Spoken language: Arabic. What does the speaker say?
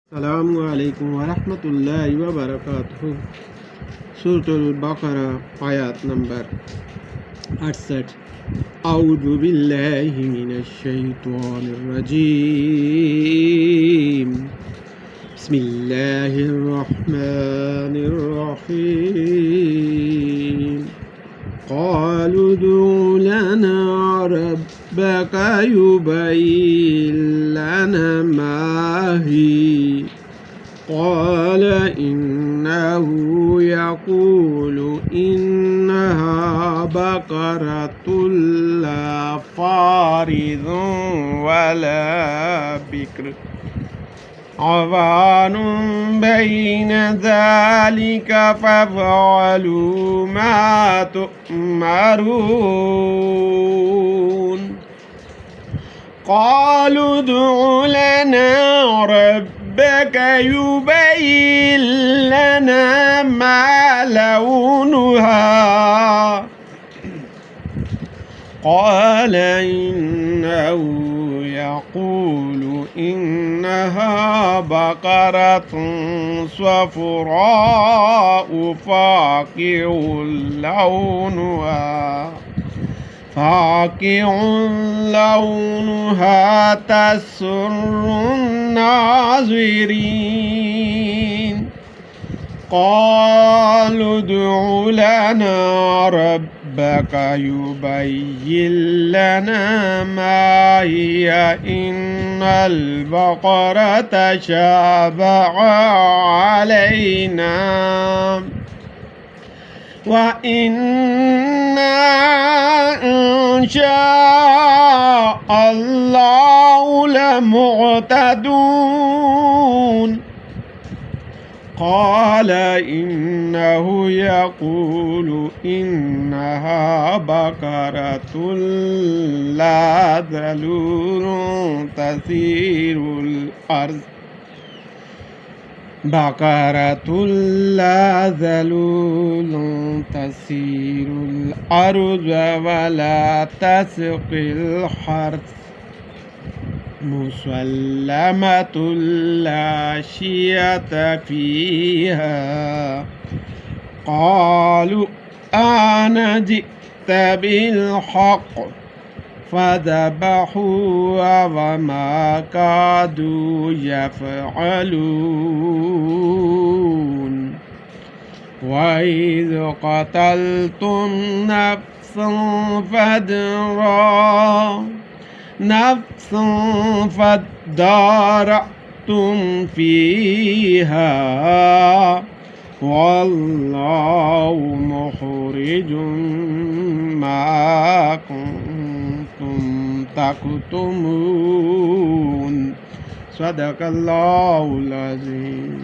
আসসালামু আলাইকুম ওয়া রাহমাতুল্লাহি ওয়া বারাকাতুহু। সূরাতুল বাকারা আয়াত নাম্বার 68। আউযু বিল্লাহি মিনাশ শাইতানির রাজীম। বিসমিল্লাহির রহমানির রহিম। قالوا ادع لنا ربك يبين لنا ما هي قال إنه يقول إنها بقرة لا فارض ولا بكر عوان بين ذلك فافعلوا ما تؤمرون قالوا ادع لنا ربك يبين لنا ما لونها قال إنه يقول إنها بقرة صفراء فاقع لونها تسر الناظرين قالوا ادع لنا ربك يبين لنا ما هي إن البقرة شابه علينا وإنا إن شاء الله لمهتدون قال إنه يقول إنها بقرة لا ذلول تثير الأرض بقرة لا ذلول تثير الأرض ولا تسقي الحرث مسلمة لا شية فيها قالوا أنا جئت بالحق فذبحوها وما كادوا يفعلون وإذ قتلتم نفسا فادارأتم فيها والله مخرج ما كنتم تكتمون صدق الله العظيم.